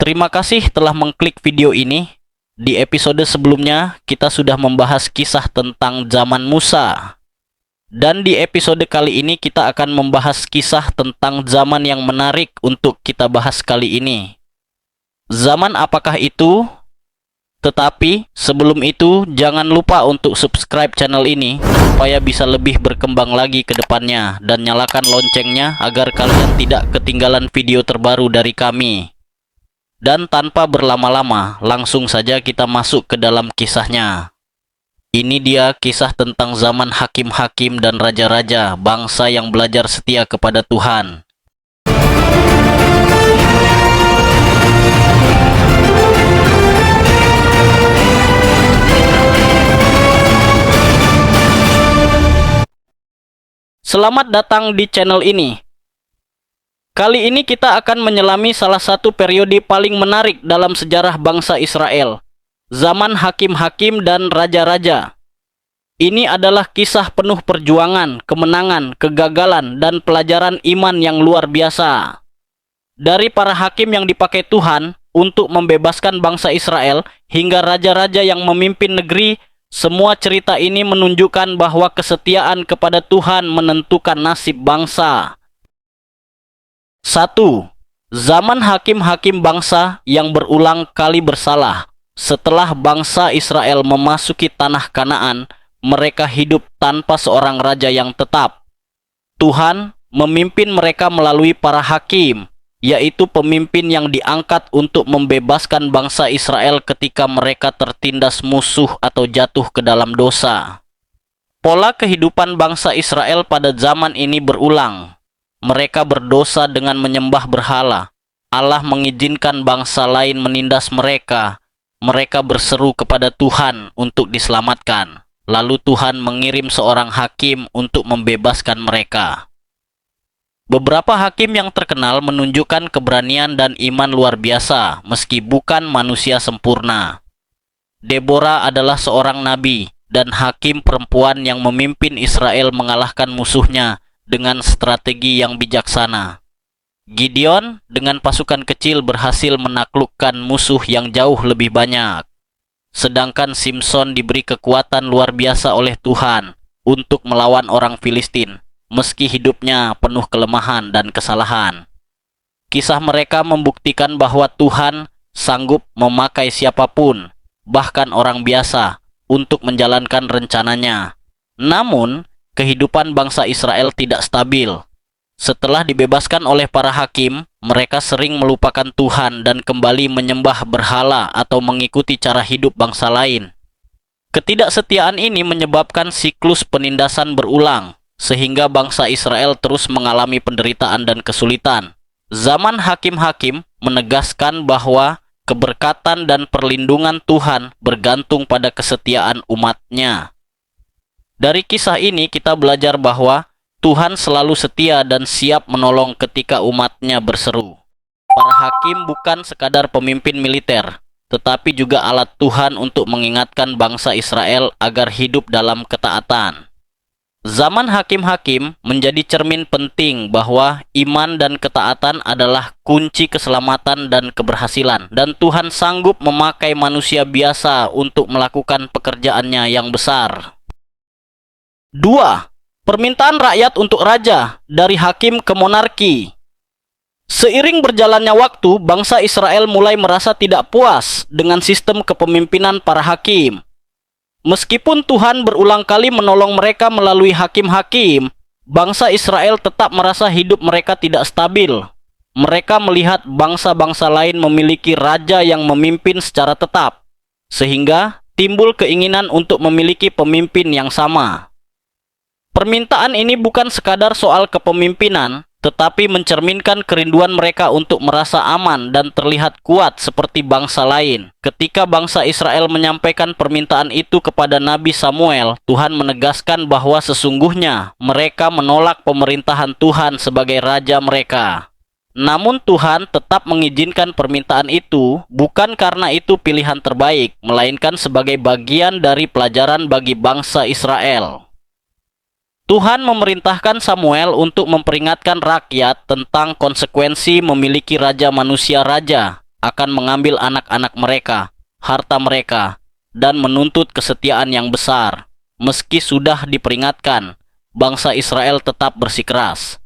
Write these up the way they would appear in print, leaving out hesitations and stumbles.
Terima kasih telah mengklik video ini. Di episode sebelumnya, kita sudah membahas kisah tentang zaman Musa. Dan di episode kali ini kita akan membahas kisah tentang zaman yang menarik untuk kita bahas kali ini. Zaman apakah itu? Tetapi sebelum itu, jangan lupa untuk subscribe channel ini supaya bisa lebih berkembang lagi ke depannya, dan nyalakan loncengnya agar kalian tidak ketinggalan video terbaru dari kami. Dan tanpa berlama-lama, langsung saja kita masuk ke dalam kisahnya. Ini dia kisah tentang zaman hakim-hakim dan raja-raja, bangsa yang belajar setia kepada Tuhan. Selamat datang di channel ini. Kali ini kita akan menyelami salah satu periode paling menarik dalam sejarah bangsa Israel, zaman hakim-hakim dan raja-raja. Ini adalah kisah penuh perjuangan, kemenangan, kegagalan, dan pelajaran iman yang luar biasa. Dari para hakim yang dipakai Tuhan untuk membebaskan bangsa Israel hingga raja-raja yang memimpin negeri, semua cerita ini menunjukkan bahwa kesetiaan kepada Tuhan menentukan nasib bangsa. 1. Zaman hakim-hakim bangsa yang berulang kali bersalah. Setelah bangsa Israel memasuki tanah Kanaan, mereka hidup tanpa seorang raja yang tetap. Tuhan memimpin mereka melalui para hakim, yaitu pemimpin yang diangkat untuk membebaskan bangsa Israel ketika mereka tertindas musuh atau jatuh ke dalam dosa. Pola kehidupan bangsa Israel pada zaman ini berulang. Mereka berdosa dengan menyembah berhala. Allah mengizinkan bangsa lain menindas mereka. Mereka berseru kepada Tuhan untuk diselamatkan. Lalu Tuhan mengirim seorang hakim untuk membebaskan mereka. Beberapa hakim yang terkenal menunjukkan keberanian dan iman luar biasa, meski bukan manusia sempurna. Deborah adalah seorang nabi dan hakim perempuan yang memimpin Israel mengalahkan musuhnya dengan strategi yang bijaksana. Gideon dengan pasukan kecil berhasil menaklukkan musuh yang jauh lebih banyak. Sedangkan Simson diberi kekuatan luar biasa oleh Tuhan untuk melawan orang Filistin, meski hidupnya penuh kelemahan dan kesalahan. Kisah mereka membuktikan bahwa Tuhan sanggup memakai siapapun, bahkan orang biasa, untuk menjalankan rencananya. Namun, kehidupan bangsa Israel tidak stabil. Setelah dibebaskan oleh para hakim, mereka sering melupakan Tuhan dan kembali menyembah berhala atau mengikuti cara hidup bangsa lain. Ketidaksetiaan ini menyebabkan siklus penindasan berulang, sehingga bangsa Israel terus mengalami penderitaan dan kesulitan. Zaman hakim-hakim menegaskan bahwa keberkatan dan perlindungan Tuhan bergantung pada kesetiaan umatnya. Dari kisah ini kita belajar bahwa Tuhan selalu setia dan siap menolong ketika umatnya berseru. Para hakim bukan sekadar pemimpin militer, tetapi juga alat Tuhan untuk mengingatkan bangsa Israel agar hidup dalam ketaatan. Zaman hakim-hakim menjadi cermin penting bahwa iman dan ketaatan adalah kunci keselamatan dan keberhasilan, dan Tuhan sanggup memakai manusia biasa untuk melakukan pekerjaannya yang besar. 2. Permintaan rakyat untuk raja, dari hakim ke monarki. Seiring berjalannya waktu, bangsa Israel mulai merasa tidak puas dengan sistem kepemimpinan para hakim. Meskipun Tuhan berulang kali menolong mereka melalui hakim-hakim, bangsa Israel tetap merasa hidup mereka tidak stabil. Mereka melihat bangsa-bangsa lain memiliki raja yang memimpin secara tetap, sehingga timbul keinginan untuk memiliki pemimpin yang sama. Permintaan ini bukan sekadar soal kepemimpinan, tetapi mencerminkan kerinduan mereka untuk merasa aman dan terlihat kuat seperti bangsa lain. Ketika bangsa Israel menyampaikan permintaan itu kepada Nabi Samuel, Tuhan menegaskan bahwa sesungguhnya mereka menolak pemerintahan Tuhan sebagai raja mereka. Namun Tuhan tetap mengizinkan permintaan itu, bukan karena itu pilihan terbaik, melainkan sebagai bagian dari pelajaran bagi bangsa Israel. Tuhan memerintahkan Samuel untuk memperingatkan rakyat tentang konsekuensi memiliki raja manusia raja akan mengambil anak-anak mereka, harta mereka, dan menuntut kesetiaan yang besar. Meski sudah diperingatkan, bangsa Israel tetap bersikeras.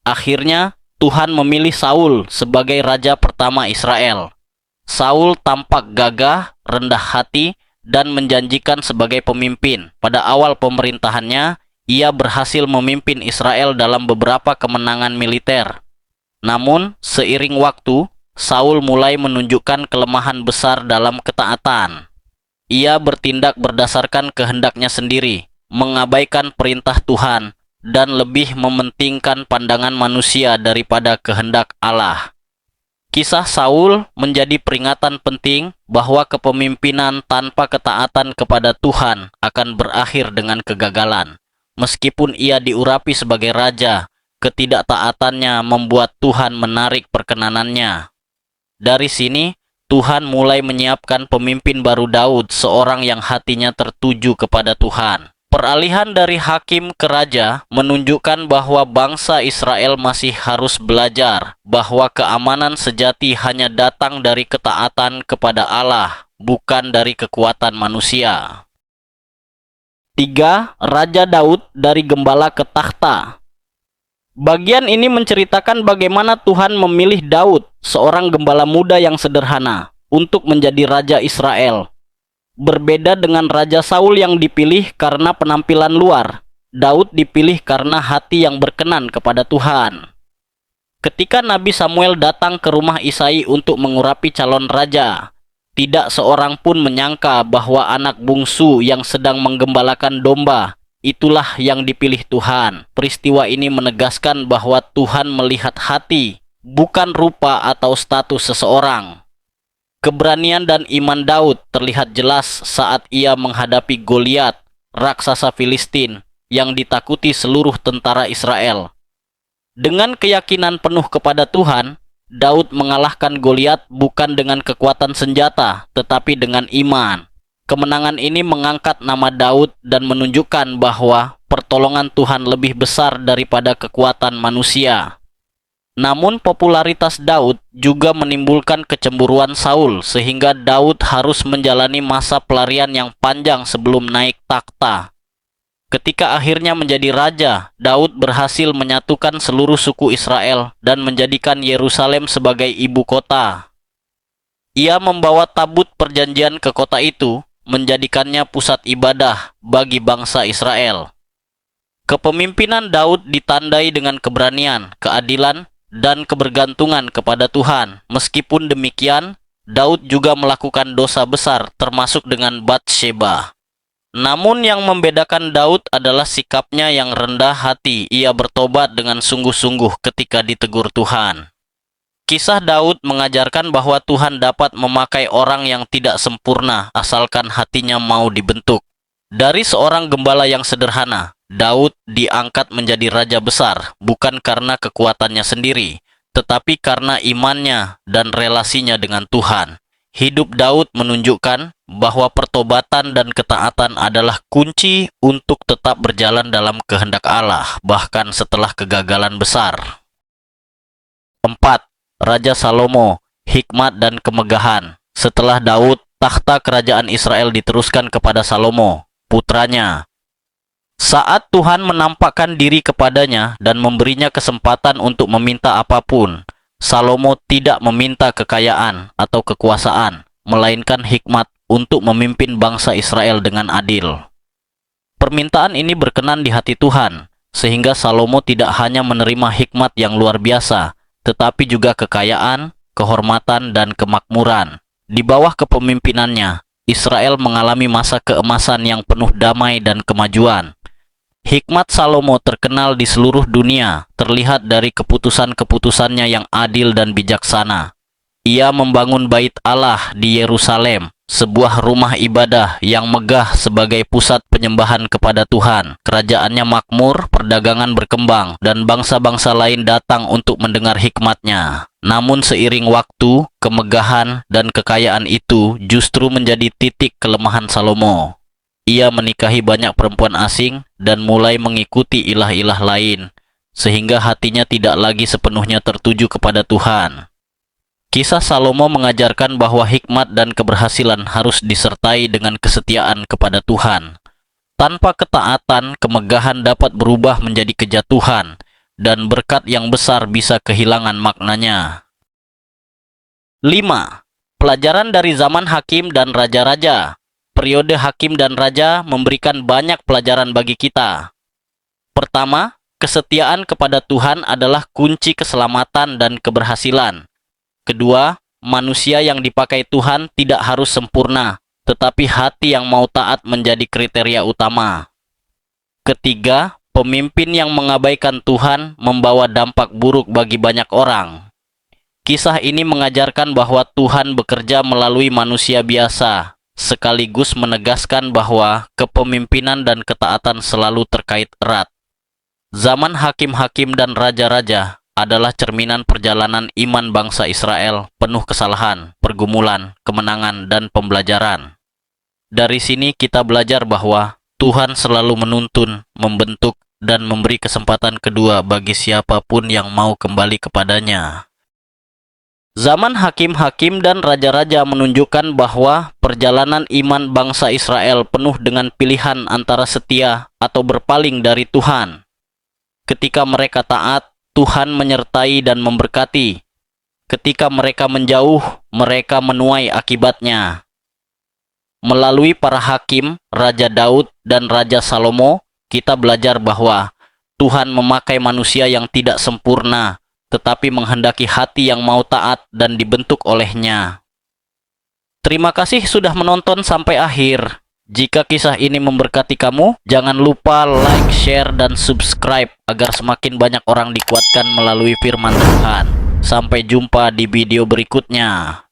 Akhirnya, Tuhan memilih Saul sebagai raja pertama Israel. Saul tampak gagah, rendah hati, dan menjanjikan sebagai pemimpin. Pada awal pemerintahannya, ia berhasil memimpin Israel dalam beberapa kemenangan militer. Namun, seiring waktu, Saul mulai menunjukkan kelemahan besar dalam ketaatan. Ia bertindak berdasarkan kehendaknya sendiri, mengabaikan perintah Tuhan, dan lebih mementingkan pandangan manusia daripada kehendak Allah. Kisah Saul menjadi peringatan penting bahwa kepemimpinan tanpa ketaatan kepada Tuhan akan berakhir dengan kegagalan. Meskipun ia diurapi sebagai raja, ketidaktaatannya membuat Tuhan menarik perkenanannya. Dari sini, Tuhan mulai menyiapkan pemimpin baru Daud, seorang yang hatinya tertuju kepada Tuhan. Peralihan dari hakim ke raja menunjukkan bahwa bangsa Israel masih harus belajar bahwa keamanan sejati hanya datang dari ketaatan kepada Allah, bukan dari kekuatan manusia. 3. Raja Daud dari gembala ke takhta. Bagian ini menceritakan bagaimana Tuhan memilih Daud, seorang gembala muda yang sederhana, untuk menjadi raja Israel. Berbeda dengan Raja Saul yang dipilih karena penampilan luar, Daud dipilih karena hati yang berkenan kepada Tuhan. Ketika Nabi Samuel datang ke rumah Isai untuk mengurapi calon raja, tidak seorang pun menyangka bahwa anak bungsu yang sedang menggembalakan domba, itulah yang dipilih Tuhan. Peristiwa ini menegaskan bahwa Tuhan melihat hati, bukan rupa atau status seseorang. Keberanian dan iman Daud terlihat jelas saat ia menghadapi Goliat, raksasa Filistin, yang ditakuti seluruh tentara Israel. Dengan keyakinan penuh kepada Tuhan, Daud mengalahkan Goliat bukan dengan kekuatan senjata, tetapi dengan iman. Kemenangan ini mengangkat nama Daud dan menunjukkan bahwa pertolongan Tuhan lebih besar daripada kekuatan manusia. Namun popularitas Daud juga menimbulkan kecemburuan Saul, sehingga Daud harus menjalani masa pelarian yang panjang sebelum naik takhta. Ketika akhirnya menjadi raja, Daud berhasil menyatukan seluruh suku Israel dan menjadikan Yerusalem sebagai ibu kota. Ia membawa tabut perjanjian ke kota itu, menjadikannya pusat ibadah bagi bangsa Israel. Kepemimpinan Daud ditandai dengan keberanian, keadilan, dan kebergantungan kepada Tuhan. Meskipun demikian, Daud juga melakukan dosa besar, termasuk dengan Batsheba. Namun yang membedakan Daud adalah sikapnya yang rendah hati. Ia bertobat dengan sungguh-sungguh ketika ditegur Tuhan. Kisah Daud mengajarkan bahwa Tuhan dapat memakai orang yang tidak sempurna, asalkan hatinya mau dibentuk. Dari seorang gembala yang sederhana, Daud diangkat menjadi raja besar, bukan karena kekuatannya sendiri, tetapi karena imannya dan relasinya dengan Tuhan. Hidup Daud menunjukkan bahwa pertobatan dan ketaatan adalah kunci untuk tetap berjalan dalam kehendak Allah, bahkan setelah kegagalan besar. 4. Raja Salomo, hikmat dan kemegahan. Setelah Daud, takhta kerajaan Israel diteruskan kepada Salomo, putranya. Saat Tuhan menampakkan diri kepadanya dan memberinya kesempatan untuk meminta apapun, Salomo tidak meminta kekayaan atau kekuasaan, melainkan hikmat untuk memimpin bangsa Israel dengan adil. Permintaan ini berkenan di hati Tuhan, sehingga Salomo tidak hanya menerima hikmat yang luar biasa, tetapi juga kekayaan, kehormatan, dan kemakmuran. Di bawah kepemimpinannya, Israel mengalami masa keemasan yang penuh damai dan kemajuan. Hikmat Salomo terkenal di seluruh dunia, terlihat dari keputusan-keputusannya yang adil dan bijaksana. Ia membangun bait Allah di Yerusalem, sebuah rumah ibadah yang megah sebagai pusat penyembahan kepada Tuhan. Kerajaannya makmur, perdagangan berkembang, dan bangsa-bangsa lain datang untuk mendengar hikmatnya. Namun seiring waktu, kemegahan dan kekayaan itu justru menjadi titik kelemahan Salomo. Ia menikahi banyak perempuan asing dan mulai mengikuti ilah-ilah lain, sehingga hatinya tidak lagi sepenuhnya tertuju kepada Tuhan. Kisah Salomo mengajarkan bahwa hikmat dan keberhasilan harus disertai dengan kesetiaan kepada Tuhan. Tanpa ketaatan, kemegahan dapat berubah menjadi kejatuhan, dan berkat yang besar bisa kehilangan maknanya. 5. Pelajaran dari zaman hakim dan raja-raja. Periode hakim dan raja memberikan banyak pelajaran bagi kita. Pertama, kesetiaan kepada Tuhan adalah kunci keselamatan dan keberhasilan. Kedua, manusia yang dipakai Tuhan tidak harus sempurna, tetapi hati yang mau taat menjadi kriteria utama. Ketiga, pemimpin yang mengabaikan Tuhan membawa dampak buruk bagi banyak orang. Kisah ini mengajarkan bahwa Tuhan bekerja melalui manusia biasa, sekaligus menegaskan bahwa kepemimpinan dan ketaatan selalu terkait erat. Zaman hakim-hakim dan raja-raja adalah cerminan perjalanan iman bangsa Israel, penuh kesalahan, pergumulan, kemenangan, dan pembelajaran. Dari sini kita belajar bahwa Tuhan selalu menuntun, membentuk, dan memberi kesempatan kedua bagi siapapun yang mau kembali kepadanya. Zaman hakim-hakim dan raja-raja menunjukkan bahwa perjalanan iman bangsa Israel penuh dengan pilihan antara setia atau berpaling dari Tuhan. Ketika mereka taat, Tuhan menyertai dan memberkati. Ketika mereka menjauh, mereka menuai akibatnya. Melalui para hakim, Raja Daud dan Raja Salomo, kita belajar bahwa Tuhan memakai manusia yang tidak sempurna, tetapi menghendaki hati yang mau taat dan dibentuk olehnya. Terima kasih sudah menonton sampai akhir. Jika kisah ini memberkati kamu, jangan lupa like, share, dan subscribe agar semakin banyak orang dikuatkan melalui firman Tuhan. Sampai jumpa di video berikutnya.